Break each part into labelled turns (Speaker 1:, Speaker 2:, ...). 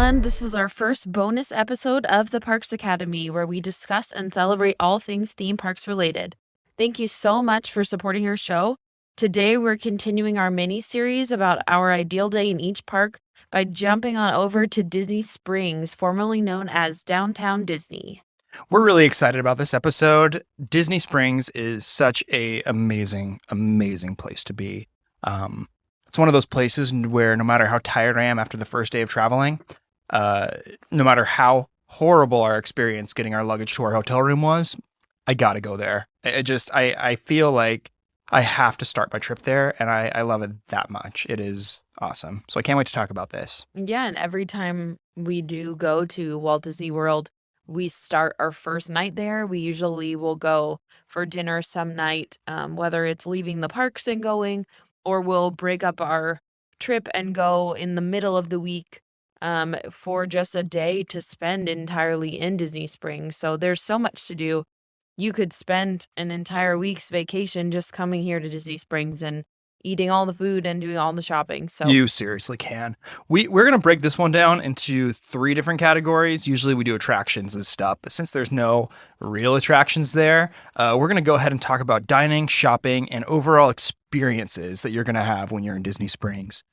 Speaker 1: everyone. This is our first bonus episode of the Parks Academy, where we discuss and celebrate all things theme parks related. Thank you so much for supporting our show. Today, we're continuing our mini-series about our ideal day in each park by jumping on over to Disney Springs, formerly known as Downtown Disney.
Speaker 2: We're really excited about this episode. Disney Springs is such a amazing place to be. It's one of those places where no matter how tired I am after the first day of traveling, no matter how horrible our experience getting our luggage to our hotel room was, I gotta go there. I feel like I have to start my trip there, and I love it that much. It is awesome. So I can't wait to talk about this.
Speaker 1: Yeah, and every time we do go to Walt Disney World, we start our first night there. We usually will go for dinner some night, whether it's leaving the parks and going, or we'll break up our trip and go in the middle of the week for just a day to spend entirely in Disney Springs. So there's so much to do. You could spend an entire week's vacation just coming here to Disney Springs and eating all the food and doing all the shopping. So
Speaker 2: You seriously can. We're going to break this one down into 3 different categories. Usually we do attractions and stuff, but since there's no real attractions there, we're going to go ahead and talk about dining, shopping, and overall experiences that you're going to have when you're in Disney Springs.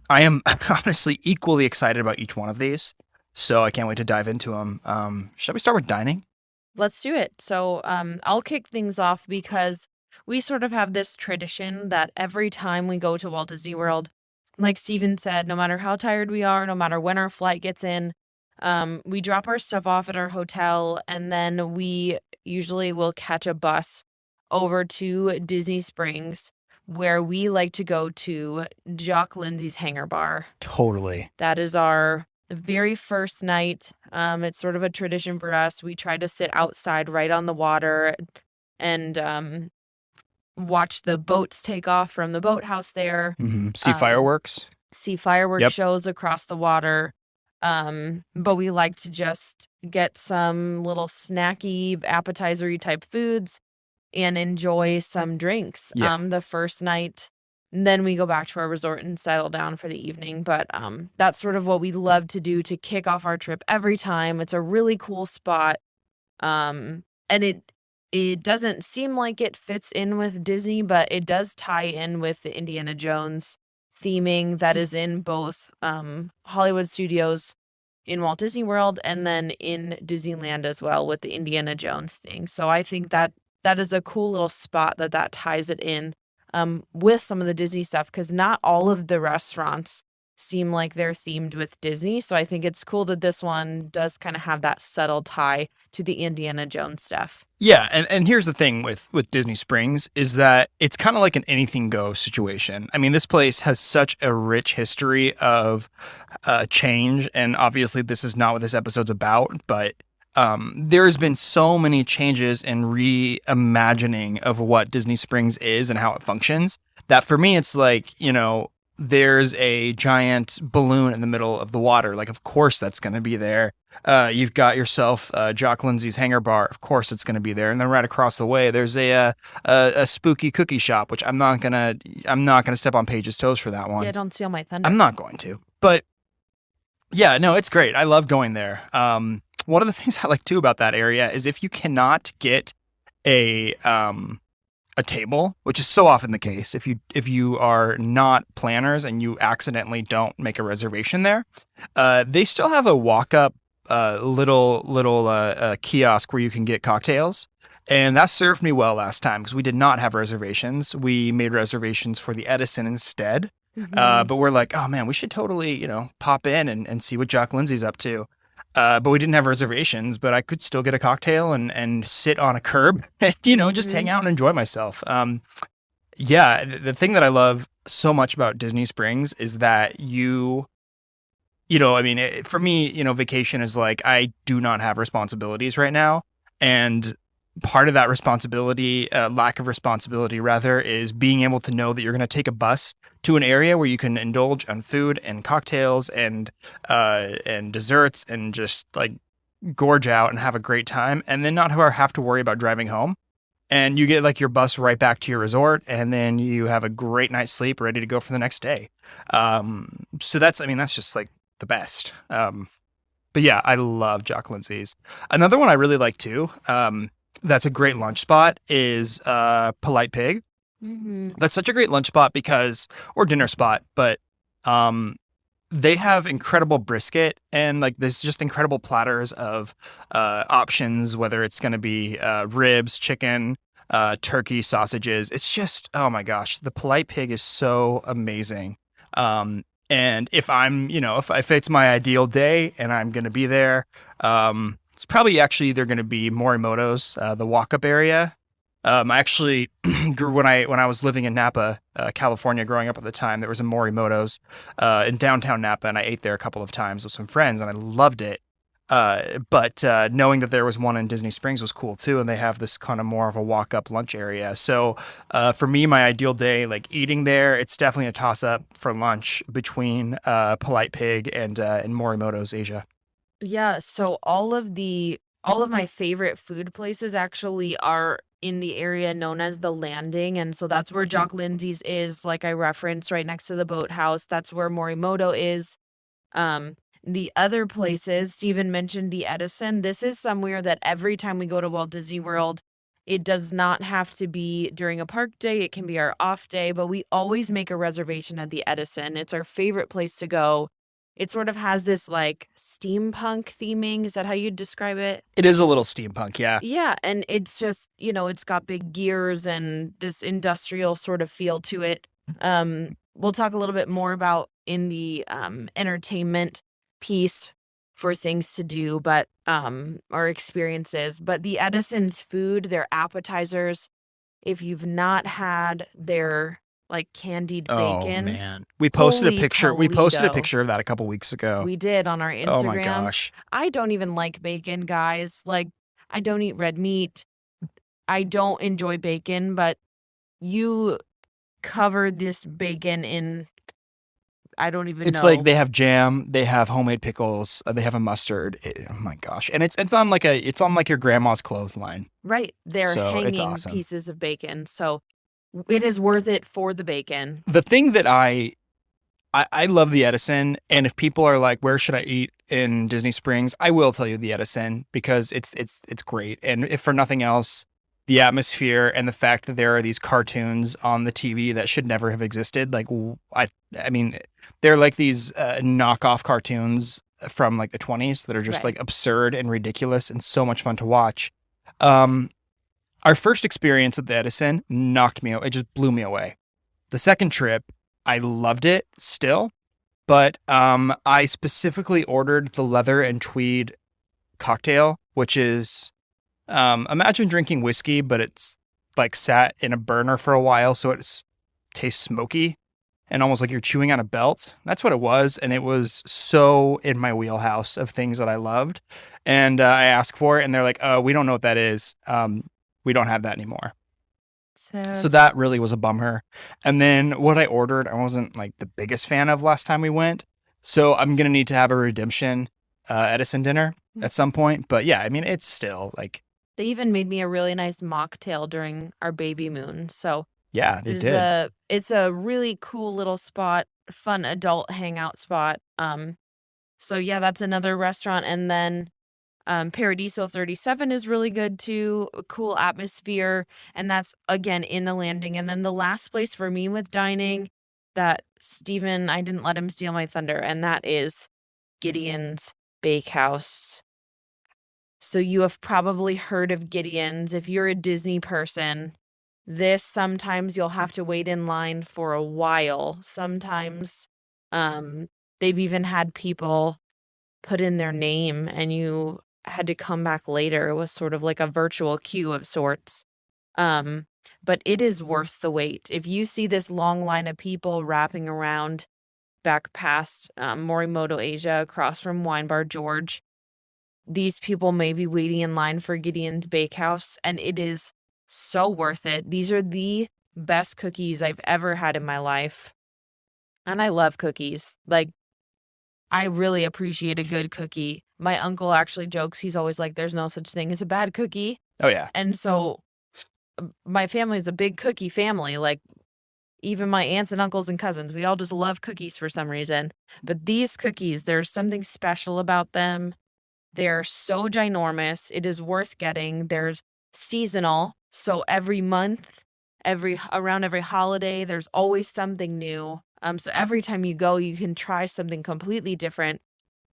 Speaker 2: I am honestly equally excited about each one of these, so I can't wait to dive into them. Shall we start with dining?
Speaker 1: let's do it. So I'll kick things off because we sort of have this tradition that every time we go to Walt Disney World, like Steven said, no matter how tired we are, no matter when our flight gets in, we drop our stuff off at our hotel, and then we usually will catch a bus over to Disney Springs, where we like to go to Jock Lindsay's Hangar Bar.
Speaker 2: Totally.
Speaker 1: That is our very first night. It's sort of a tradition for us. We try to sit outside right on the water and watch the boats take off from the boathouse there.
Speaker 2: See fireworks.
Speaker 1: See fireworks
Speaker 2: Yep.
Speaker 1: shows across the water. But we like to just get some little snacky, appetizer-y type foods and enjoy some drinks.
Speaker 2: Yeah.
Speaker 1: The first night, then we go back to our resort and settle down for the evening. But that's sort of what we love to do to kick off our trip every time. It's a really cool spot. And it doesn't seem like it fits in with Disney, but it does tie in with the Indiana Jones theming that is in both Hollywood Studios in Walt Disney World and then in Disneyland as well with the Indiana Jones thing. So I think that is a cool little spot that ties it in with some of the Disney stuff, because not all of the restaurants seem like they're themed with Disney. So I think it's cool that this one does kind of have that subtle tie to the Indiana Jones stuff.
Speaker 2: Yeah, and here's the thing with Disney Springs is that it's kind of like an anything goes situation. I mean, this place has such a rich history of change, and obviously this is not what this episode's about, but there's been so many changes and reimagining of what Disney Springs is and how it functions that for me it's like, there's a giant balloon in the middle of the water. Like, of course that's going to be there. You've got yourself Jock Lindsay's Hangar Bar. Of course it's going to be there. And then right across the way, there's a spooky cookie shop, which I'm not gonna step on Paige's toes for that one.
Speaker 1: Yeah, don't steal my thunder.
Speaker 2: I'm not going to. But yeah, no, it's great. I love going there. One of the things I like too about that area is if you cannot get a table, which is so often the case, if you are not planners and you accidentally don't make a reservation there, they still have a walk-up little kiosk where you can get cocktails. And that served me well last time because we did not have reservations. We made reservations for the Edison instead. But we're like, oh man, we should totally, pop in and see what Jock Lindsay's up to. But we didn't have reservations, but I could still get a cocktail and sit on a curb and, just hang out and enjoy myself. Yeah, the thing that I love so much about Disney Springs is that for me, vacation is like, I do not have responsibilities right now. And part of that responsibility, lack of responsibility rather, is being able to know that you're going to take a bus to an area where you can indulge on food and cocktails and desserts and just like gorge out and have a great time, and then not have to worry about driving home. And you get like your bus right back to your resort, and then you have a great night's sleep ready to go for the next day. So that's just like the best. But yeah, I love Jock Lindsay's. Another one I really like too. That's a great lunch spot is Polite Pig.
Speaker 1: Mm-hmm.
Speaker 2: That's such a great lunch spot because, or dinner spot, but um, they have incredible brisket and like there's just incredible platters of options, whether it's going to be ribs, chicken, turkey, sausages. It's just, oh my gosh, the Polite Pig is so amazing. And if I'm, if it's my ideal day and I'm going to be there, it's probably actually either going to be Morimoto's, the walk up area. I actually grew when I was living in Napa, California, growing up at the time. There was a Morimoto's in downtown Napa, and I ate there a couple of times with some friends, and I loved it. But knowing that there was one in Disney Springs was cool too, and they have this kind of more of a walk up lunch area. So for me, my ideal day, like eating there, it's definitely a toss up for lunch between Polite Pig and Morimoto's Asia.
Speaker 1: Yeah, so all of my favorite food places actually are in the area known as the Landing, and so that's where Jock Lindsay's is, like I referenced, right next to the boathouse. That's where Morimoto is. The other places, Steven mentioned the Edison. This is somewhere that every time we go to Walt Disney World, it does not have to be during a park day. It can be our off day, but we always make a reservation at the Edison. It's our favorite place to go. It sort of has this like steampunk theming. Is that how you'd describe it?
Speaker 2: It is a little steampunk, yeah.
Speaker 1: Yeah, and it's just, it's got big gears and this industrial sort of feel to it. We'll talk a little bit more about in the entertainment piece for things to do, but or experiences. But the Edison's food, their appetizers, if you've not had their like candied
Speaker 2: Oh
Speaker 1: bacon,
Speaker 2: man, we posted a
Speaker 1: holy
Speaker 2: picture. We posted a
Speaker 1: Toledo.
Speaker 2: picture of that a couple weeks ago.
Speaker 1: We did on our
Speaker 2: Oh my
Speaker 1: Instagram.
Speaker 2: gosh.
Speaker 1: I don't even like bacon, guys. Like, I don't eat red meat. I don't enjoy bacon, but you covered this bacon in, I don't even
Speaker 2: It's
Speaker 1: know.
Speaker 2: like they have jam, they have homemade pickles, they have a mustard. Oh my gosh, and it's on like your grandma's clothesline.
Speaker 1: Right. They're
Speaker 2: So it's
Speaker 1: hanging
Speaker 2: awesome.
Speaker 1: pieces of bacon. So it is worth it for the bacon.
Speaker 2: The thing that I love the Edison, and if people are like, where should I eat in Disney Springs? I will tell you the Edison because it's great, and if for nothing else, the atmosphere and the fact that there are these cartoons on the TV that should never have existed. Like I mean, they're like these knockoff cartoons from like the 20s that are just
Speaker 1: Right.
Speaker 2: like absurd and ridiculous and so much fun to watch. Um, our first experience at the Edison knocked me out. It just blew me away. The second trip, I loved it still, but I specifically ordered the leather and tweed cocktail, which is imagine drinking whiskey, but it's like sat in a burner for a while, so it tastes smoky and almost like you're chewing on a belt. That's what it was, and it was so in my wheelhouse of things that I loved. And I asked for it, and they're like, "Oh, we don't know what that is. We don't have that anymore." So that really was a bummer. And then what I ordered, I wasn't like the biggest fan of last time we went. So I'm going to need to have a redemption Edison dinner at some point. But yeah, I mean, it's still like,
Speaker 1: They even made me a really nice mocktail during our baby moon. So
Speaker 2: yeah, they did.
Speaker 1: it's a really cool little spot, fun adult hangout spot. So yeah, that's another restaurant. And then Paradiso 37 is really good too. A cool atmosphere. And that's again in the Landing. And then the last place for me with dining that Steven, I didn't let him steal my thunder, and that is Gideon's Bakehouse. So you have probably heard of Gideon's. If you're a Disney person, this sometimes you'll have to wait in line for a while. Sometimes they've even had people put in their name and you had to come back later. It was sort of like a virtual queue of sorts. But it is worth the wait. If you see this long line of people wrapping around back past Morimoto Asia across from Wine Bar George, these people may be waiting in line for Gideon's Bakehouse, and it is so worth it. These are the best cookies I've ever had in my life. And I love cookies. Like, I really appreciate a good cookie. My uncle actually jokes, he's always like, there's no such thing as a bad cookie.
Speaker 2: Oh, yeah.
Speaker 1: And so my family is a big cookie family. Like, even my aunts and uncles and cousins, we all just love cookies for some reason. But these cookies, there's something special about them. They're so ginormous. It is worth getting. There's seasonal. So every month, around every holiday, there's always something new. So every time you go, you can try something completely different.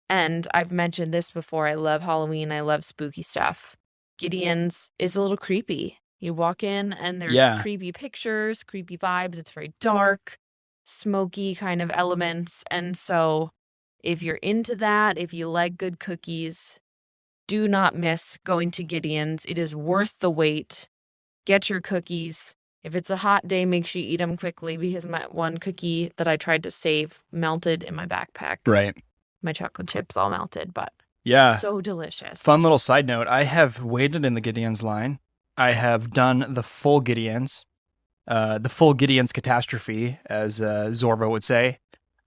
Speaker 1: And I've mentioned this before. I love Halloween. I love spooky stuff. Gideon's is a little creepy. You walk in and there's
Speaker 2: Yeah.
Speaker 1: creepy pictures, creepy vibes. It's very dark, smoky kind of elements. And so if you're into that, if you like good cookies, do not miss going to Gideon's. It is worth the wait. Get your cookies. If it's a hot day, make sure you eat them quickly because my one cookie that I tried to save melted in my backpack.
Speaker 2: Right.
Speaker 1: My chocolate chips all melted, but
Speaker 2: Yeah.
Speaker 1: so delicious.
Speaker 2: Fun little side note. I have waited in the Gideons line. I have done the full Gideons, the full Gideons catastrophe, as Zorba would say.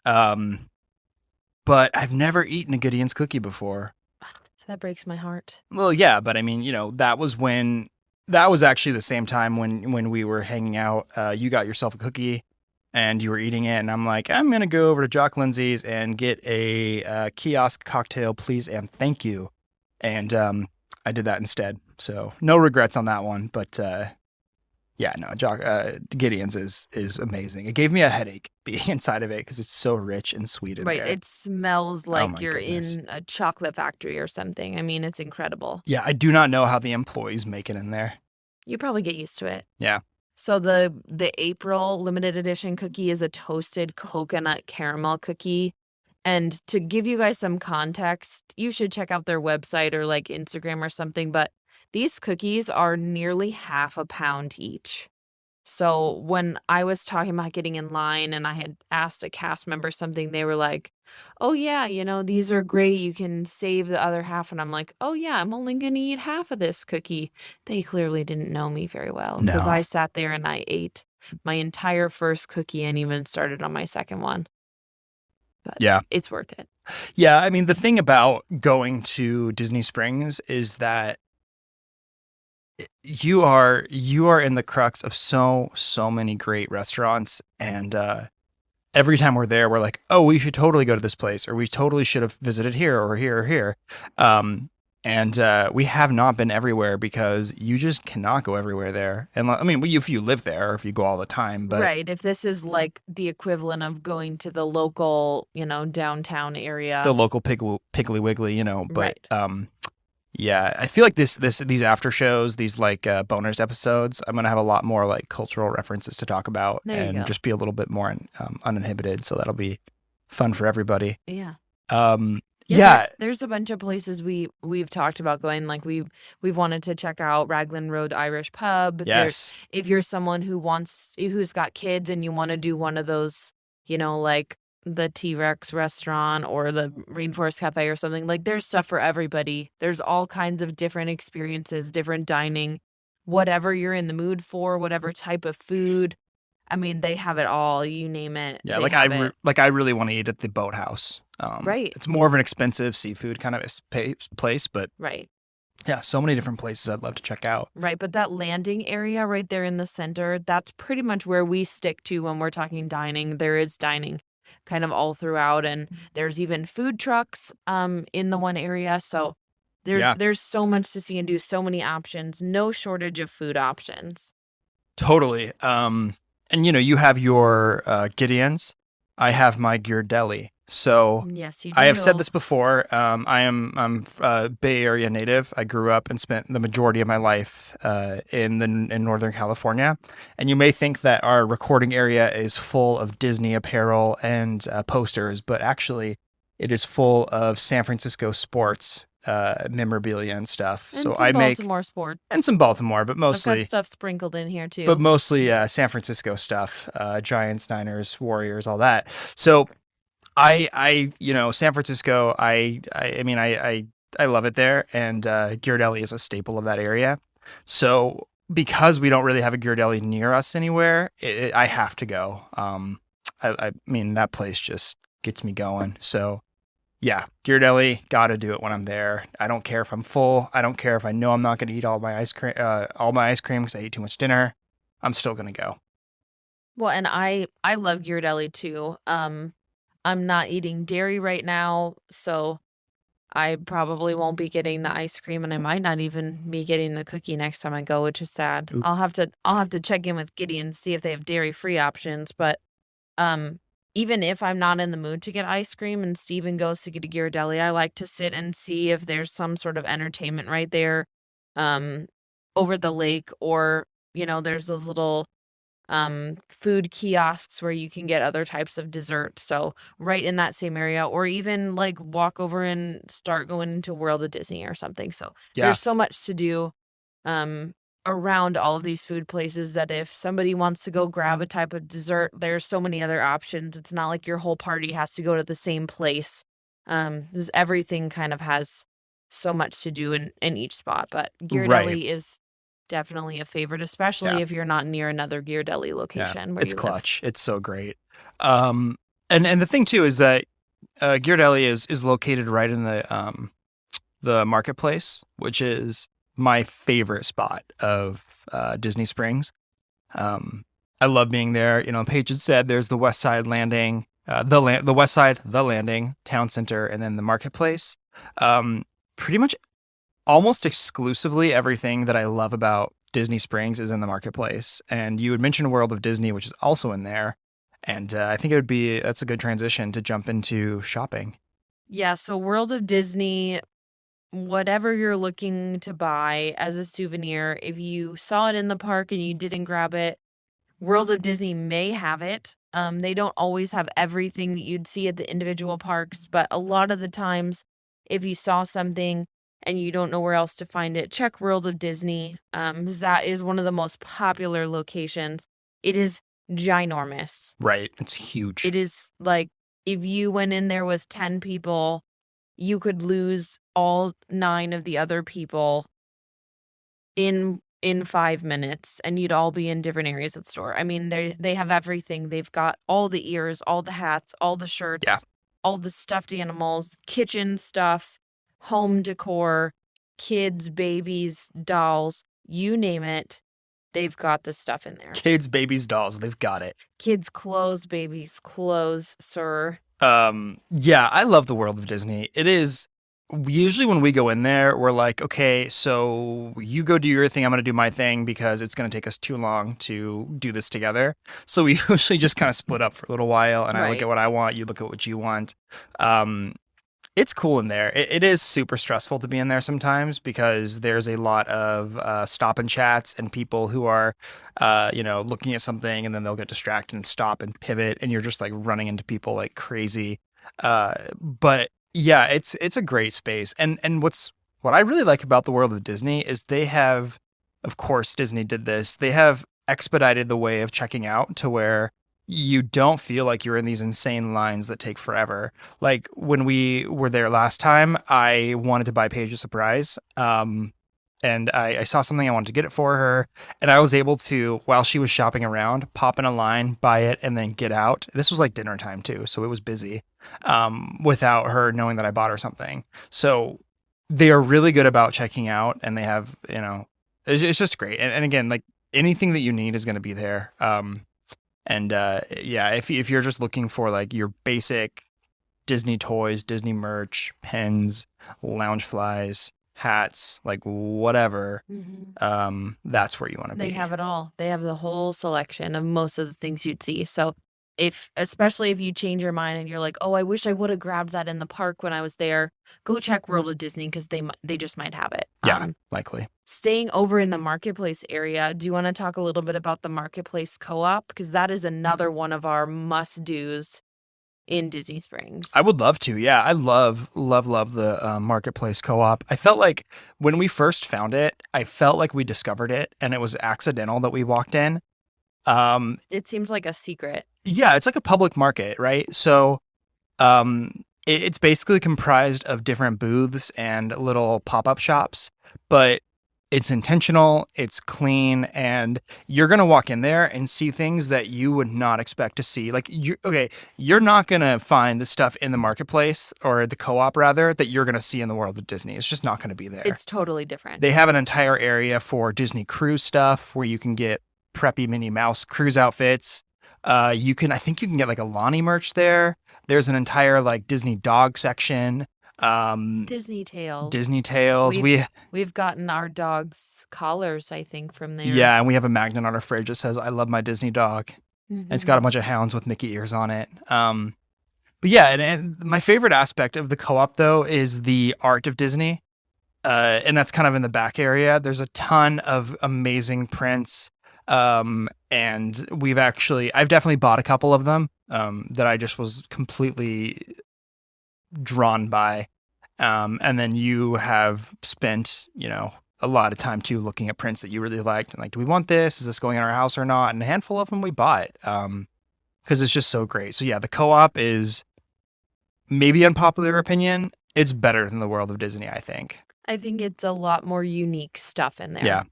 Speaker 2: But I've never eaten a Gideons cookie before.
Speaker 1: That breaks my heart.
Speaker 2: Well, yeah, but I mean, that was actually the same time when we were hanging out. You got yourself a cookie and you were eating it, and I'm like, I'm going to go over to Jock Lindsay's and get a kiosk cocktail, please, and thank you. And I did that instead. So no regrets on that one. But yeah, no, Gideon's is amazing. It gave me a headache being inside of it because it's so rich and sweet in there.
Speaker 1: Right. It smells like
Speaker 2: my
Speaker 1: you're
Speaker 2: goodness.
Speaker 1: in a chocolate factory or something. I mean, it's incredible.
Speaker 2: Yeah, I do not know how the employees make it in there.
Speaker 1: You probably get used to it.
Speaker 2: Yeah.
Speaker 1: So the April limited edition cookie is a toasted coconut caramel cookie. And to give you guys some context, you should check out their website or like Instagram or something. But these cookies are nearly half a pound each. So when I was talking about getting in line and I had asked a cast member something, they were like, oh, yeah, these are great. You can save the other half. And I'm like, oh, yeah, I'm only going to eat half of this cookie. They clearly didn't know me very well because
Speaker 2: No.
Speaker 1: I sat there and I ate my entire first cookie and even started on my second one. But
Speaker 2: yeah,
Speaker 1: it's worth it.
Speaker 2: Yeah, I mean, the thing about going to Disney Springs is that you are in the crux of so many great restaurants, and every time we're there, we're like, oh, we should totally go to this place, or we totally should have visited here or here or here. And we have not been everywhere because you just cannot go everywhere there. And I mean, if you live there, or if you go all the time, but
Speaker 1: right. If this is like the equivalent of going to the local, downtown area,
Speaker 2: the local Piggly Wiggly, but
Speaker 1: right.
Speaker 2: Yeah, I feel like these after shows, these like bonus episodes, I'm gonna have a lot more like cultural references to talk about and just be a little bit more uninhibited. So that'll be fun for everybody.
Speaker 1: Yeah.
Speaker 2: Yeah.
Speaker 1: There's a bunch of places we've talked about going. Like we've wanted to check out Raglan Road Irish Pub.
Speaker 2: Yes.
Speaker 1: If you're someone who's got kids and you want to do one of those, like the T-Rex restaurant or the Rainforest Cafe or something, like there's stuff for everybody. There's all kinds of different experiences, different dining, whatever you're in the mood for, whatever type of food. I mean, they have it all. You name it.
Speaker 2: Yeah, I really want to eat at the Boathouse.
Speaker 1: Right.
Speaker 2: It's more of an expensive seafood kind of place, but
Speaker 1: right.
Speaker 2: Yeah, so many different places I'd love to check out.
Speaker 1: Right, but that landing area right there in the center, that's pretty much where we stick to when we're talking dining. There is dining kind of all throughout, and there's even food trucks in the one area. So there's so much to see and do, so many options, no shortage of food options.
Speaker 2: Totally. And you have your Gideons. I have my Deli. So
Speaker 1: yes, you do.
Speaker 2: I have said this before. I'm a Bay Area native. I grew up and spent the majority of my life in Northern California. And you may think that our recording area is full of Disney apparel and posters, but actually it is full of San Francisco sports memorabilia and stuff.
Speaker 1: And
Speaker 2: so
Speaker 1: some
Speaker 2: I make
Speaker 1: Baltimore sport
Speaker 2: and some Baltimore, but mostly
Speaker 1: I've got stuff sprinkled in here too.
Speaker 2: But mostly San Francisco stuff, Giants, Niners, Warriors, all that. So I San Francisco, I mean, I love it there, and Ghirardelli is a staple of that area. So because we don't really have a Ghirardelli near us anywhere, I have to go. I mean, that place just gets me going. So yeah, Ghirardelli, gotta do it when I'm there. I don't care if I'm full. I don't care if I know I'm not gonna eat all my ice cream because I ate too much dinner. I'm still gonna go.
Speaker 1: Well, and I love Ghirardelli too. I'm not eating dairy right now, so I probably won't be getting the ice cream, and I might not even be getting the cookie next time I go, which is sad.
Speaker 2: Oop.
Speaker 1: I'll have to check in with Gideon, see if they have dairy-free options, but, um, even if I'm not in the mood to get ice cream and Steven goes to get a Ghirardelli, I like to sit and see if there's some sort of entertainment right there, um, over the lake, or, there's those little food kiosks where you can get other types of dessert. So right in that same area, or even like walk over and start going into World of Disney or something. So
Speaker 2: Yeah,
Speaker 1: there's so much to do um around all of these food places that if somebody wants to go grab a type of dessert, there's so many other options. It's not like your whole party has to go to the same place. This everything kind of has so much to do in each spot. But
Speaker 2: right.
Speaker 1: Ghirardelli is definitely a favorite,
Speaker 2: Yeah,
Speaker 1: especially if you're not near another Ghirardelli
Speaker 2: yeah.
Speaker 1: location where
Speaker 2: It's
Speaker 1: you live.
Speaker 2: clutch. It's so great. Um, and the thing too is that Ghirardelli is located right in the marketplace, which is my favorite spot of Disney Springs. Um, I love being there. You know, Paige had said there's the West Side Landing, the West Side, the Landing, Town Center, and then the marketplace. Pretty much almost exclusively everything that I love about Disney Springs is in the marketplace. And you had mentioned World of Disney, which is also in there. And I think that's a good transition to jump into shopping.
Speaker 1: Yeah, so World of Disney, whatever you're looking to buy as a souvenir, if you saw it in the park and you didn't grab it, World of Disney may have it. They don't always have everything that you'd see at the individual parks, but a lot of the times, if you saw something and you don't know where else to find it, check World of Disney. 'Cause that is one of the most popular locations. It is ginormous.
Speaker 2: Right. It's huge.
Speaker 1: It is like if you went in there with 10 people, you could lose all 9 of the other people in 5 minutes, and you'd all be in different areas of the store. I mean, they have everything. They've got all the ears, all the hats, all the
Speaker 2: Yeah.
Speaker 1: shirts, all the stuffed animals, kitchen stuff, home decor, kids, babies, dolls, you name it, they've got the stuff in there.
Speaker 2: Kids, babies, dolls, they've got it.
Speaker 1: Kids' clothes, babies' clothes, sir.
Speaker 2: Yeah, I love the world of Disney. It is usually when we go in there, we're like, okay, so you go do your thing, I'm gonna do my thing because it's gonna take us too long to do this together. So we usually just kind of split up for a little while, and I look
Speaker 1: Right.
Speaker 2: at what I want, you look at what you want. Um, it's cool in there. It is super stressful to be in there sometimes because there's a lot of stop and chats and people who are, looking at something and then they'll get distracted and stop and pivot, and you're just like running into people like crazy. But yeah, it's a great space. And what I really like about the world of Disney is they have, of course, Disney did this. They have expedited the way of checking out to where you don't feel like you're in these insane lines that take forever. Like when we were there last time, I wanted to buy Paige a surprise. And I saw something, I wanted to get it for her. And I was able to, while she was shopping around, pop in a line, buy it, and then get out. This was like dinner time too, so it was busy, without her knowing that I bought her something. So they are really good about checking out, and they have, it's just great. And again, like anything that you need is going to be there. And yeah, if you're just looking for like your basic Disney toys, Disney merch, pens, lounge flies, hats, like whatever,
Speaker 1: Mhm.
Speaker 2: that's where you want to
Speaker 1: They
Speaker 2: be.
Speaker 1: have it all. They have the whole selection of most of the things you'd see. So especially if you change your mind and you're like, "Oh, I wish I would have grabbed that in the park when I was there," go check World of Disney because they just might have it.
Speaker 2: Yeah, likely.
Speaker 1: Staying over in the marketplace area, do you want to talk a little bit about the marketplace co-op? Because that is another one of our must-dos in Disney
Speaker 2: I
Speaker 1: Springs.
Speaker 2: would love to. Yeah, I love the marketplace co-op. I felt like when we first found it, I felt like we discovered it, and it was accidental that we walked in.
Speaker 1: It seems like a secret.
Speaker 2: Yeah, it's like a public market, right? So it's basically comprised of different booths and little pop-up shops, but it's intentional, it's clean, and you're gonna walk in there and see things that you would not expect to see. Like you're not gonna find the stuff in the marketplace or the co-op rather that you're gonna see in the world of Disney. It's just not gonna be there.
Speaker 1: It's totally different.
Speaker 2: They have an entire area for Disney cruise stuff where you can get preppy Minnie Mouse cruise outfits. I think you can get like a Lonnie merch there. There's an entire like Disney dog section.
Speaker 1: Disney Tales.
Speaker 2: Disney Tales.
Speaker 1: We've gotten our dog's collars, I think, from there.
Speaker 2: Yeah, and we have a magnet on our fridge that says "I love my Disney dog." And it's got a bunch of hounds with Mickey ears on it. But yeah, and my favorite aspect of the co-op though is the art of Disney, and that's kind of in the back area. There's a ton of amazing prints, and I've definitely bought a couple of them that I just was completely drawn by. And then you have spent, a lot of time too looking at prints that you really liked and like, do we want this? Is this going in our house or not? And a handful of them we bought because it's just so great. So yeah, the co-op is maybe unpopular opinion. It's better than the World of Disney, I think.
Speaker 1: I think it's a lot more unique stuff in there.
Speaker 2: Yeah.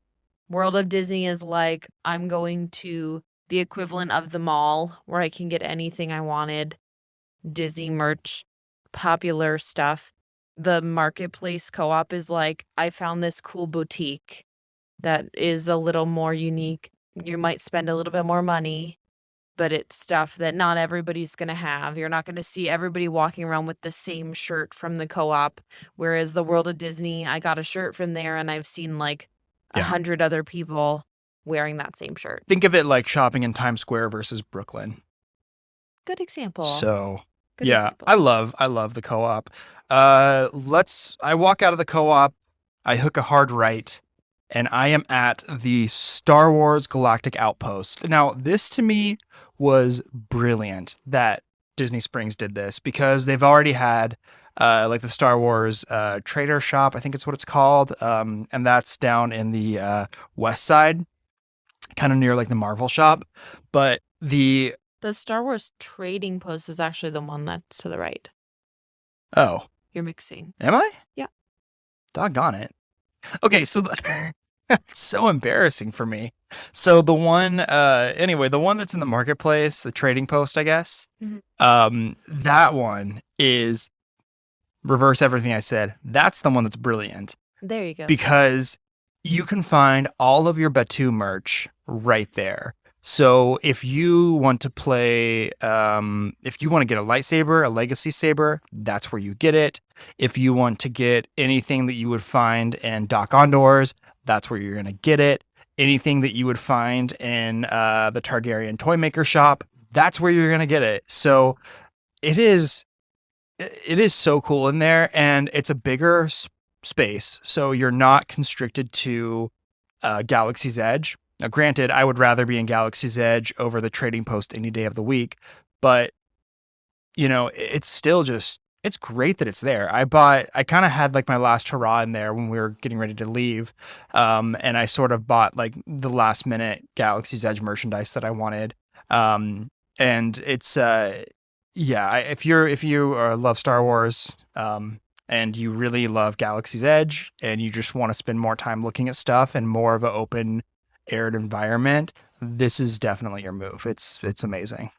Speaker 1: World of Disney is like, I'm going to the equivalent of the mall where I can get anything I wanted. Disney merch, popular stuff. The marketplace co-op is like, I found this cool boutique that is a little more unique. You might spend a little bit more money, but it's stuff that not everybody's going to have. You're not going to see everybody walking around with the same shirt from the co-op. Whereas the World of Disney, I got a shirt from there and I've seen like 100 other people wearing that same shirt.
Speaker 2: Think of it like shopping in Times Square versus Brooklyn.
Speaker 1: Good example.
Speaker 2: So
Speaker 1: Good
Speaker 2: yeah,
Speaker 1: example.
Speaker 2: I love the co-op. I walk out of the co-op, I hook a hard right, and I am at the Star Wars Galactic Outpost. Now, this to me was brilliant that Disney Springs did this because they've already had like the Star Wars Trader Shop, I think it's what it's called, and that's down in the west side, kind of near like the Marvel shop. But the
Speaker 1: Star Wars Trading Post is actually the one that's to the right.
Speaker 2: Oh.
Speaker 1: You're mixing.
Speaker 2: Am I?
Speaker 1: Yeah.
Speaker 2: Doggone it. Okay, so it's so embarrassing for me. So the one that's in the marketplace, the Trading Post, I guess, that one is reverse everything I said. That's the one that's brilliant.
Speaker 1: There you go.
Speaker 2: Because you can find all of your Batu merch right there. So if you want to play, if you want to get a lightsaber, a legacy saber, that's where you get it. If you want to get anything that you would find in Doc Ondor's, that's where you're going to get it. Anything that you would find in the Targaryen toy maker shop, that's where you're going to get it. So it is so cool in there, and it's a bigger space. So you're not constricted to Galaxy's Edge. Now, granted, I would rather be in Galaxy's Edge over the Trading Post any day of the week, but, it's still it's great that it's there. I kind of had like my last hurrah in there when we were getting ready to leave, and I sort of bought like the last minute Galaxy's Edge merchandise that I wanted, and it's, if you love Star Wars, and you really love Galaxy's Edge, and you just want to spend more time looking at stuff and more of an open aired environment, this is definitely your move. It's amazing.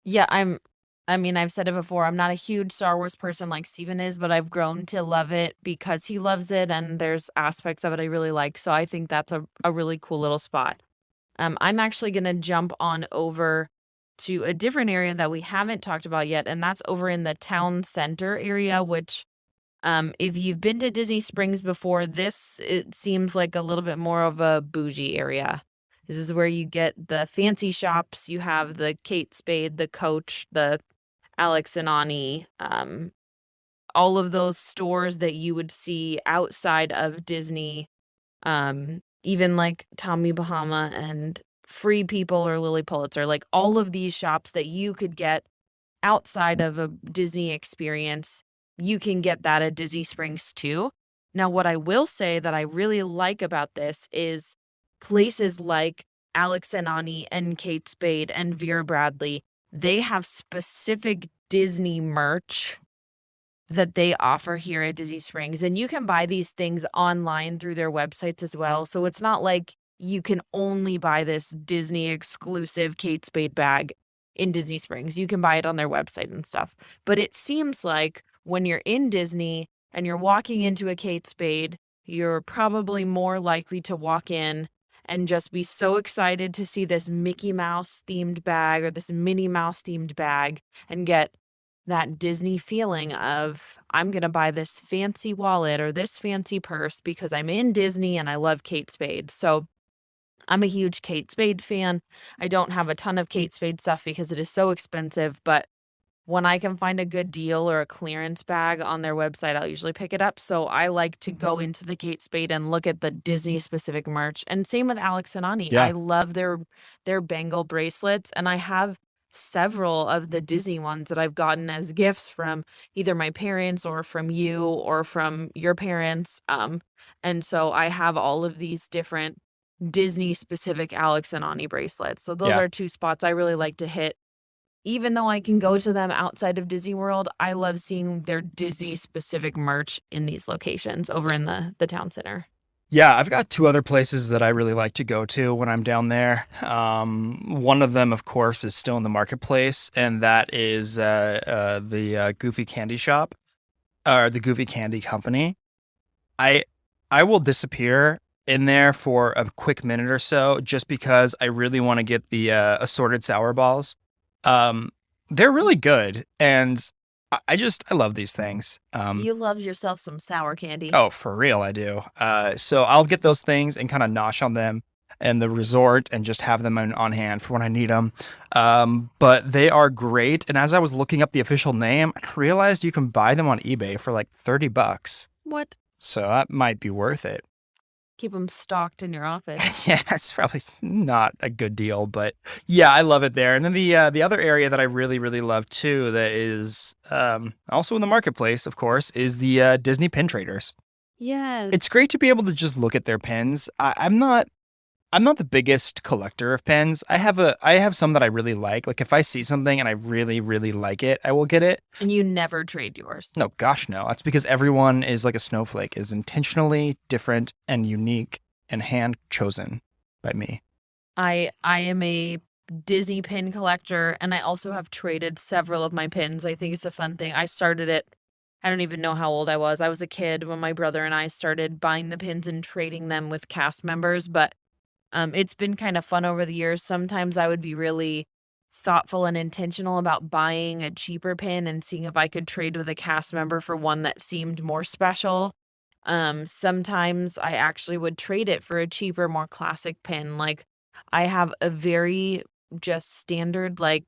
Speaker 1: Yeah, I've said it before, I'm not a huge Star Wars person like Steven is, but I've grown to love it because he loves it and there's aspects of it I really like. So I think that's a really cool little spot. I'm actually going to jump on over to a different area that we haven't talked about yet, and that's over in the town center area, which if you've been to Disney Springs before, it seems like a little bit more of a bougie area. This is where you get the fancy shops. You have the Kate Spade, the Coach, the Alex and Ani, all of those stores that you would see outside of Disney, even like Tommy Bahama and Free People or Lily Pulitzer, like all of these shops that you could get outside of a Disney experience. You can get that at Disney Springs too. Now, what I will say that I really like about this is places like Alex and Ani and Kate Spade and Vera Bradley, they have specific Disney merch that they offer here at Disney Springs. And you can buy these things online through their websites as well. So it's not like you can only buy this Disney exclusive Kate Spade bag in Disney Springs. You can buy it on their website and stuff. But it seems like when you're in Disney and you're walking into a Kate Spade, you're probably more likely to walk in and just be so excited to see this Mickey Mouse themed bag or this Minnie Mouse themed bag and get that Disney feeling of I'm going to buy this fancy wallet or this fancy purse because I'm in Disney and I love Kate Spade. So I'm a huge Kate Spade fan. I don't have a ton of Kate Spade stuff because it is so expensive, but when I can find a good deal or a clearance bag on their website, I'll usually pick it up. So I like to go into the Kate Spade and look at the Disney specific merch. And same with Alex and Ani.
Speaker 2: Yeah.
Speaker 1: I love their bangle bracelets, and I have several of the Disney ones that I've gotten as gifts from either my parents or from you or from your parents. And so I have all of these different Disney specific Alex and Ani bracelets. So those
Speaker 2: Yeah.
Speaker 1: are two spots I really like to hit. Even though I can go to them outside of Disney World, I love seeing their Disney specific merch in these locations over in the town center.
Speaker 2: Yeah, I've got two other places that I really like to go to when I'm down there. One of them, of course, is still in the marketplace, and that is the Goofy Candy Shop, or the Goofy Candy Company. I I will disappear in there for a quick minute or so just because I really want to get the assorted sour balls. Um, they're really good, and I love these things.
Speaker 1: You love yourself some sour candy.
Speaker 2: Oh, for real, I do. So I'll get those things and kind of nosh on them in the resort and just have them on hand for when I need them. But they are great. And as I was looking up the official name, I realized you can buy them on eBay for like $30.
Speaker 1: What?
Speaker 2: So that might be worth it.
Speaker 1: Keep them stocked in your office.
Speaker 2: Yeah, that's probably not a good deal, but yeah, I love it there. And then the other area that I really, really love too, that is also in the marketplace, of course, is the Disney pin traders.
Speaker 1: Yes.
Speaker 2: It's great to be able to just look at their pins. I'm not the biggest collector of pens. I have some that I really like. Like if I see something and I really, really like it, I will get it.
Speaker 1: And you never trade yours.
Speaker 2: No, gosh, no. That's because everyone is like a snowflake, is intentionally different and unique and hand chosen by me.
Speaker 1: I am a Disney pin collector, and I also have traded several of my pins. I think it's a fun thing. I started it. I don't even know how old I was. I was a kid when my brother and I started buying the pins and trading them with cast members, but it's been kind of fun over the years. Sometimes I would be really thoughtful and intentional about buying a cheaper pin and seeing if I could trade with a cast member for one that seemed more special. Sometimes I actually would trade it for a cheaper, more classic pin. Like I have a very just standard, like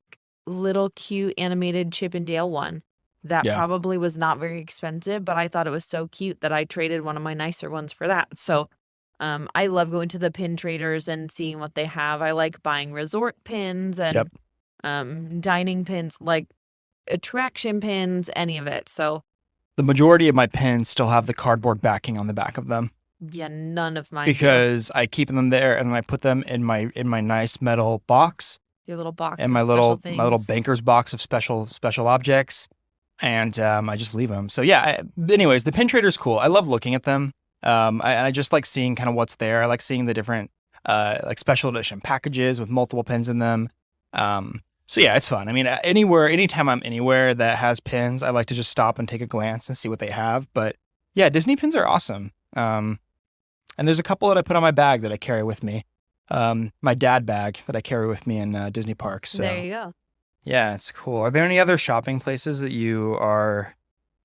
Speaker 1: little cute animated Chip and Dale one that
Speaker 2: Yeah.
Speaker 1: probably was not very expensive, but I thought it was so cute that I traded one of my nicer ones for that. So I love going to the pin traders and seeing what they have. I like buying resort pins and
Speaker 2: Yep.
Speaker 1: dining pins, like attraction pins, any of it. So
Speaker 2: The majority of my pins still have the cardboard backing on the back of them
Speaker 1: yeah, none of mine do.
Speaker 2: because I keep them there and I put them in my nice metal box
Speaker 1: Your little box
Speaker 2: and
Speaker 1: of
Speaker 2: my
Speaker 1: special
Speaker 2: little
Speaker 1: things.
Speaker 2: banker's box of special objects, and I just leave them. So yeah. Anyways, the pin trader's cool. I love looking at them. I just like seeing kind of what's there. I like seeing the different like special edition packages with multiple pins in them. So yeah, it's fun. I mean, anytime I'm anywhere that has pins, I like to just stop and take a glance and see what they have. But yeah, Disney pins are awesome. And there's a couple that I put on my bag that I carry with me. My dad bag that I carry with me in Disney parks. So
Speaker 1: There you go.
Speaker 2: yeah, it's cool. Are there any other shopping places that you are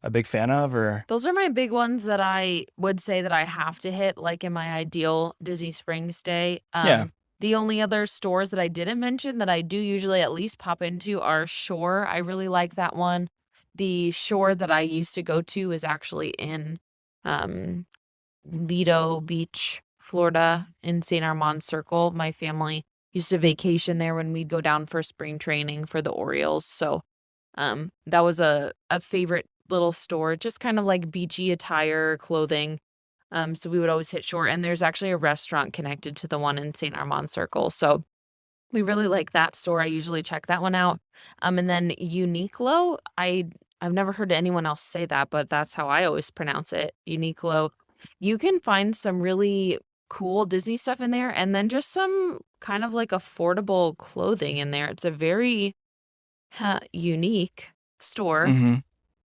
Speaker 2: a big fan of, or?
Speaker 1: Those are my big ones that I would say that I have to hit, like in my ideal Disney Springs stay.
Speaker 2: Yeah.
Speaker 1: The only other stores that I didn't mention that I do usually at least pop into are Shore. I really like that one. The Shore that I used to go to is actually in um, Lido Beach, Florida, in St. Armand Circle. My family used to vacation there when we'd go down for spring training for the Orioles. So that was a favorite little store, just kind of like beachy attire, clothing. So we would always hit Shore, and there's actually a restaurant connected to the one in St. Armand Circle. So we really like that store. I usually check that one out. And then Uniqlo, I've never heard anyone else say that, but that's how I always pronounce it. Uniqlo. You can find some really cool Disney stuff in there, and then just some kind of like affordable clothing in there. It's a very unique store,
Speaker 2: Mm-hmm.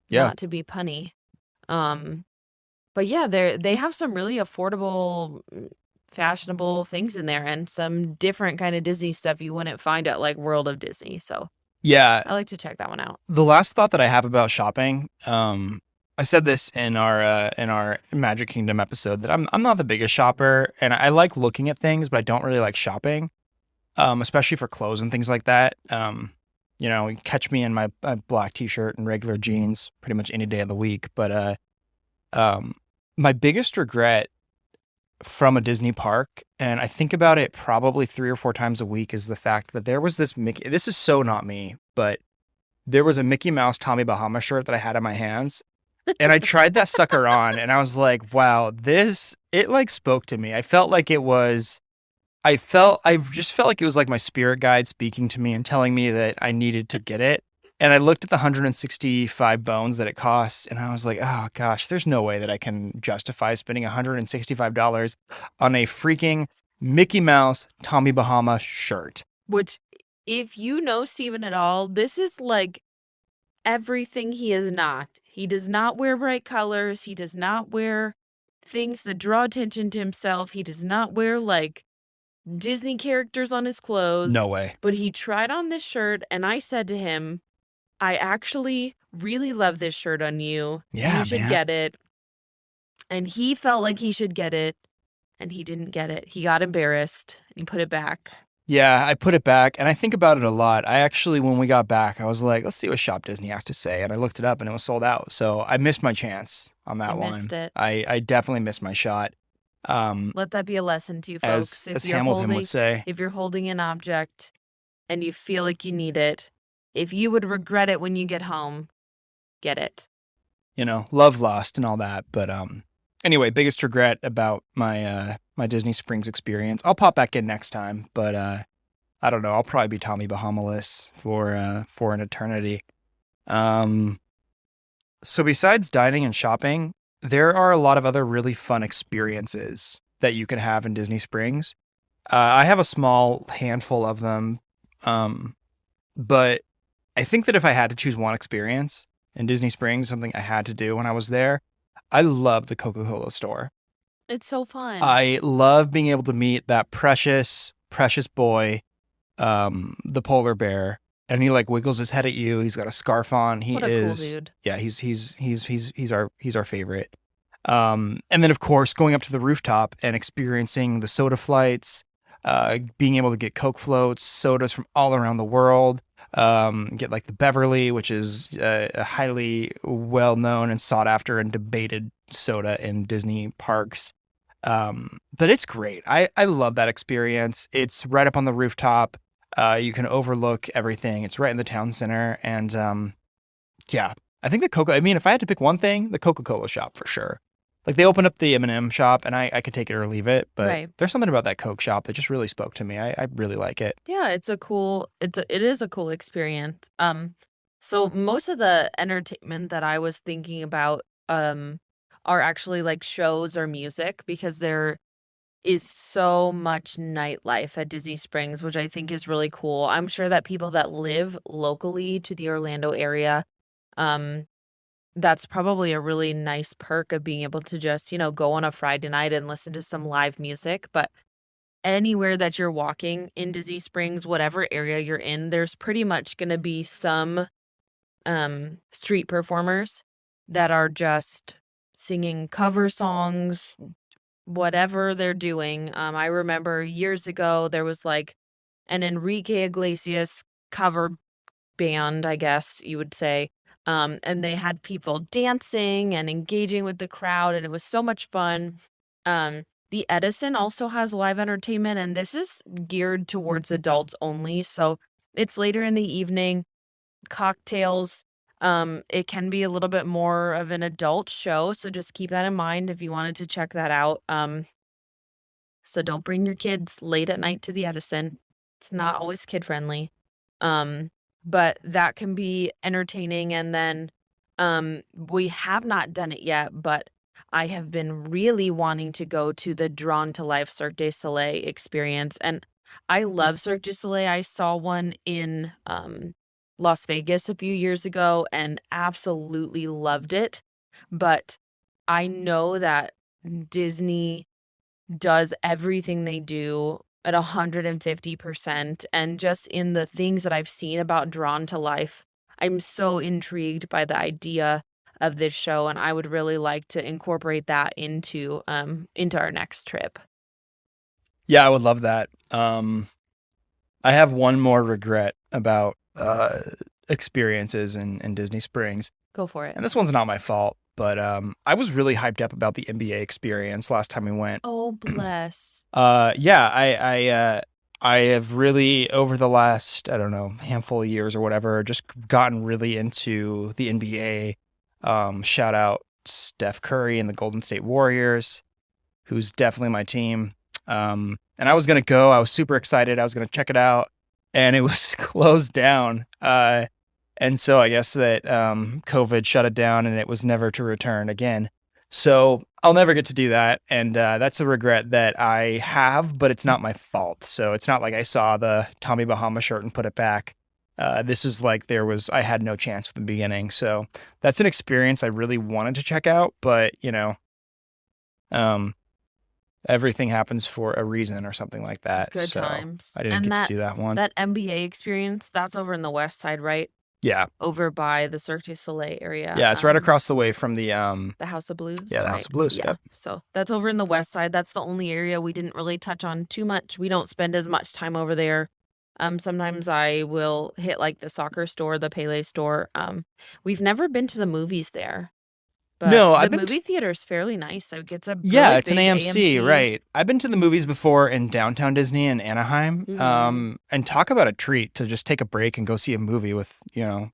Speaker 2: Yeah.
Speaker 1: not to be punny. But yeah, they have some really affordable fashionable things in there and some different kind of Disney stuff you wouldn't find at like World of Disney. So
Speaker 2: Yeah,
Speaker 1: I like to check that one out.
Speaker 2: the last thought that I have about shopping, I said this in our Magic Kingdom episode that I'm not the biggest shopper, and I like looking at things, but I don't really like shopping, especially for clothes and things like that. You catch me in my black t-shirt and regular jeans pretty much any day of the week. But um, my biggest regret from a Disney park, and I think about it probably 3 or 4 times a week, is the fact that there was this Mickey. This is so not me, but there was a Mickey Mouse Tommy Bahama shirt that I had in my hands. And I tried that sucker on and I was like, wow, it like spoke to me. I just felt like it was like my spirit guide speaking to me and telling me that I needed to get it. And I looked at the 165 bones that it cost and I was like, oh gosh, there's no way that I can justify spending $165 on a freaking Mickey Mouse Tommy Bahama shirt.
Speaker 1: Which, if you know Steven at all, this is like everything he is not. He does not wear bright colors. He does not wear things that draw attention to himself. He does not wear like Disney characters on his clothes.
Speaker 2: No way.
Speaker 1: But he tried on this shirt and I said to him, I actually really love this shirt on you.
Speaker 2: Yeah,
Speaker 1: you should
Speaker 2: man.
Speaker 1: get it. And he felt like he should get it and he didn't get it. He got embarrassed and he put it back.
Speaker 2: Yeah, I put it back and I think about it a lot. I actually, when we got back, I was like, let's see what Shop Disney has to say. And I looked it up and it was sold out. So I missed my chance on that one.
Speaker 1: Missed it.
Speaker 2: I definitely missed my shot.
Speaker 1: Let that be a lesson to you, folks.
Speaker 2: As Hamilton would say.
Speaker 1: If you're holding an object and you feel like you need it, if you would regret it when you get home, get it.
Speaker 2: Love lost and all that. But anyway, biggest regret about my my Disney Springs experience. I'll pop back in next time, but I don't know. I'll probably be Tommy Bahamaless for an eternity. So besides dining and shopping, there are a lot of other really fun experiences that you can have in Disney Springs. I have a small handful of them, but I think that if I had to choose one experience in Disney Springs, something I had to do when I was there, I love the Coca-Cola store.
Speaker 1: It's so fun.
Speaker 2: I love being able to meet that precious, precious boy, the polar bear, and he like wiggles his head at you. He's got a scarf on.
Speaker 1: What a cool dude.
Speaker 2: Yeah, he's our favorite. And then of course going up to the rooftop and experiencing the soda flights, being able to get Coke floats, sodas from all around the world. Get like the Beverly, which is a highly well known and sought after and debated soda in Disney parks. But it's great. I love that experience. It's right up on the rooftop. You can overlook everything. It's right in the town center. And yeah, I think if I had to pick one thing, the Coca-Cola shop for sure. Like they opened up the M&M shop and I could take it or leave it, but there's something about that Coke shop that just really spoke to me. I really like it.
Speaker 1: Yeah, it is a cool experience. So most of the entertainment that I was thinking about are actually like shows or music because there is so much nightlife at Disney Springs, which I think is really cool. I'm sure that people that live locally to the Orlando area, that's probably a really nice perk of being able to just, go on a Friday night and listen to some live music. But anywhere that you're walking in Disney Springs, whatever area you're in, there's pretty much going to be some street performers that are just singing cover songs, whatever they're doing. I remember years ago, there was like an Enrique Iglesias cover band, I guess you would say. And they had people dancing and engaging with the crowd, and it was so much fun. The Edison also has live entertainment, and this is geared towards adults only. So it's later in the evening, cocktails. It can be a little bit more of an adult show, so just keep that in mind if you wanted to check that out. So don't bring your kids late at night to the Edison. It's not always kid friendly. But that can be entertaining. And then we have not done it yet, but I have been really wanting to go to the Drawn to Life Cirque du Soleil experience. And I love Cirque du Soleil. I saw one in Las Vegas a few years ago and absolutely loved it. But I know that Disney does everything they do at 150%. And just in the things that I've seen about Drawn to Life, I'm so intrigued by the idea of this show, and I would really like to incorporate that into our next trip.
Speaker 2: Yeah, I would love that. I have one more regret about experiences in Disney Springs,
Speaker 1: Go for it.
Speaker 2: and this one's not my fault, but I was really hyped up about the NBA experience last time we went.
Speaker 1: Oh, bless.
Speaker 2: Yeah, I have really over the last, I don't know, handful of years or whatever, just gotten really into the NBA. Shout out Steph Curry and the Golden State Warriors, who's definitely my team. And I was gonna go. I was super excited. I was gonna check it out, and it was closed down. And so I guess that COVID shut it down, and it was never to return again. So I'll never get to do that, and that's a regret that I have, but it's not my fault. So it's not like I saw the Tommy Bahama shirt and put it back. This is like I had no chance at the beginning. So that's an experience I really wanted to check out, but everything happens for a reason or something like that.
Speaker 1: Good
Speaker 2: so
Speaker 1: times.
Speaker 2: I didn't get to do that one.
Speaker 1: That NBA experience, that's over in the west side, right?
Speaker 2: Yeah.
Speaker 1: Over by the Cirque du Soleil area.
Speaker 2: Yeah, it's right across the way from the
Speaker 1: House of Blues.
Speaker 2: Yeah, the House of Blues.
Speaker 1: Yeah.
Speaker 2: Yep.
Speaker 1: So that's over in the west side. That's the only area we didn't really touch on too much. We don't spend as much time over there. Sometimes I will hit like the soccer store, the Pele store. We've never been to the movies there. But
Speaker 2: No,
Speaker 1: the movie theater's fairly nice. Like it's a
Speaker 2: Yeah,
Speaker 1: really
Speaker 2: it's an
Speaker 1: big
Speaker 2: AMC, right? I've been to the movies before in downtown Disney in Anaheim. And talk about a treat to just take a break and go see a movie with, in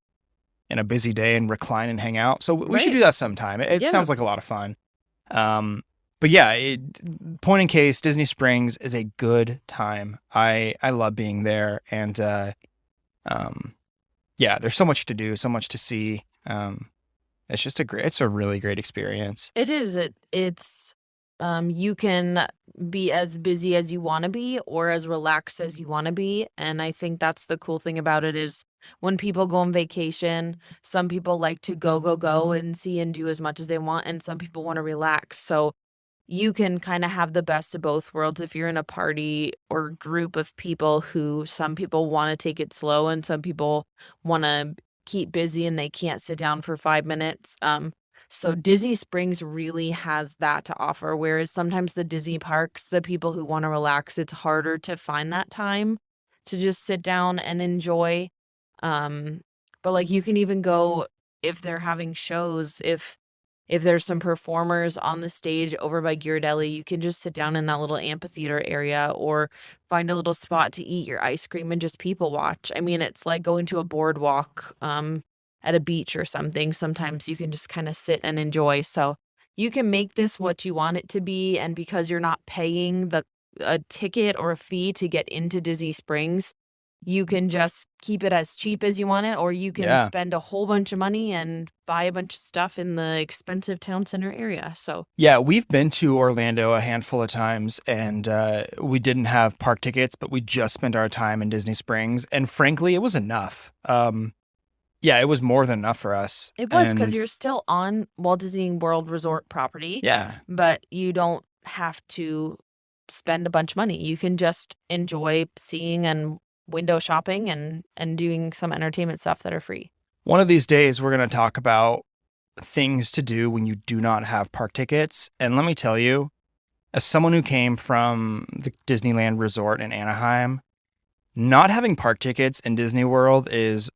Speaker 2: a busy day and recline and hang out. So we should do that sometime. It sounds like a lot of fun. But yeah, point in case, Disney Springs is a good time. I love being there, and yeah, there's so much to do, so much to see. It's a really great experience.
Speaker 1: It is. It's you can be as busy as you want to be or as relaxed as you want to be, and I think that's the cool thing about it is when people go on vacation, some people like to go and see and do as much as they want, and some people want to relax. So you can kind of have the best of both worlds if you're in a party or group of people who some people want to take it slow and some people want to keep busy and they can't sit down for 5 minutes. So Disney Springs really has that to offer, whereas sometimes the Disney parks, the people who want to relax, it's harder to find that time to just sit down and enjoy. But like you can even go if they're having shows, if there's some performers on the stage over by Deli, you can just sit down in that little amphitheater area or find a little spot to eat your ice cream and just people watch. I mean, it's like going to a boardwalk at a beach or something. Sometimes you can just kind of sit and enjoy. So you can make this what you want it to be. And because you're not paying a ticket or a fee to get into Disney Springs, you can just keep it as cheap as you want it, or you can spend a whole bunch of money and buy a bunch of stuff in the expensive town center area. So
Speaker 2: yeah, we've been to Orlando a handful of times, and we didn't have park tickets, but we just spent our time in Disney Springs, and frankly, it was enough. Yeah, it was more than enough for us.
Speaker 1: It was because you're still on Walt Disney World Resort property.
Speaker 2: Yeah,
Speaker 1: but you don't have to spend a bunch of money. You can just enjoy seeing and window shopping and doing some entertainment stuff that are free.
Speaker 2: One of these days, we're going to talk about things to do when you do not have park tickets. And let me tell you, as someone who came from the Disneyland Resort in Anaheim, not having park tickets in Disney World is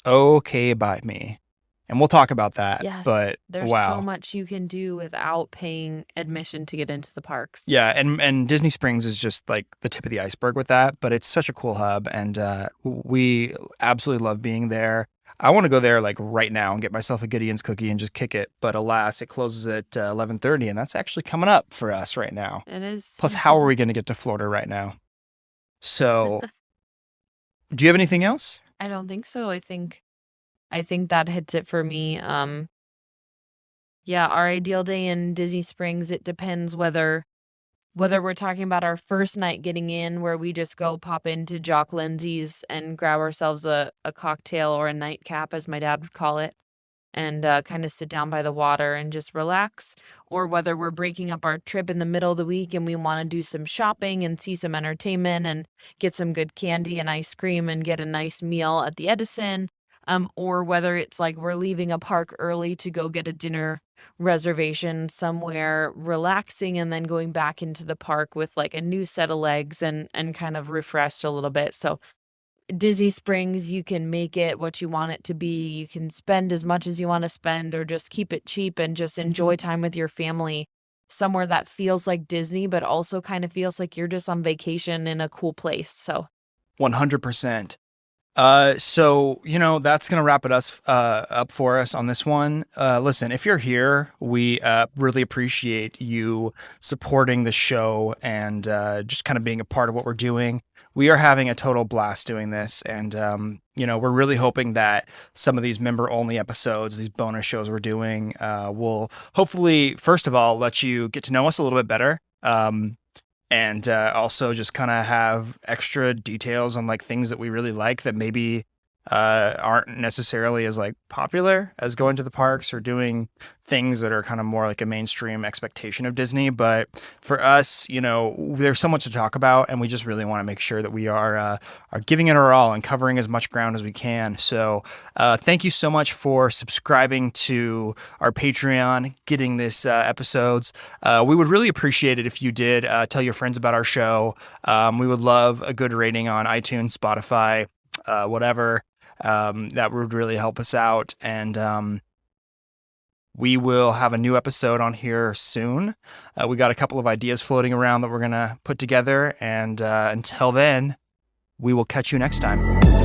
Speaker 2: okay by me. And we'll talk about that.
Speaker 1: Yes,
Speaker 2: but
Speaker 1: there's
Speaker 2: wow.
Speaker 1: so much you can do without paying admission to get into the parks.
Speaker 2: Yeah, and Disney Springs is just like the tip of the iceberg with that, but it's such a cool hub, and we absolutely love being there. I want to go there like right now and get myself a Gideons cookie and just kick it, but alas, it closes at 11:30, and that's actually coming up for us right now.
Speaker 1: It is.
Speaker 2: Plus, how are we going to get to Florida right now? So, do you have anything else?
Speaker 1: I don't think so. I think that hits it for me. Yeah, our ideal day in Disney Springs, it depends whether we're talking about our first night getting in, where we just go pop into Jock Lindsay's and grab ourselves a cocktail or a nightcap, as my dad would call it. and kind of sit down by the water and just relax, or whether we're breaking up our trip in the middle of the week and we want to do some shopping and see some entertainment and get some good candy and ice cream and get a nice meal at the Edison, or whether it's like we're leaving a park early to go get a dinner reservation somewhere relaxing and then going back into the park with like a new set of legs and kind of refreshed a little bit. So Disney Springs, you can make it what you want it to be. You can spend as much as you want to spend or just keep it cheap and just enjoy time with your family somewhere that feels like Disney, but also kind of feels like you're just on vacation in a cool place. So
Speaker 2: 100%. So that's gonna wrap it up for us on this one. Listen, if you're here, we really appreciate you supporting the show and just kind of being a part of what we're doing. We are having a total blast doing this, and we're really hoping that some of these member-only episodes, these bonus shows we're doing, will hopefully, first of all, let you get to know us a little bit better. And also just kind of have extra details on like things that we really like that maybe aren't necessarily as like popular as going to the parks or doing things that are kind of more like a mainstream expectation of Disney. But for us, there's so much to talk about, and we just really want to make sure that we are giving it our all and covering as much ground as we can. So thank you so much for subscribing to our Patreon, getting this episodes. We would really appreciate it if you did tell your friends about our show. We would love a good rating on iTunes, Spotify, whatever. That would really help us out. And we will have a new episode on here soon. We got a couple of ideas floating around that we're going to put together. And until then, we will catch you next time.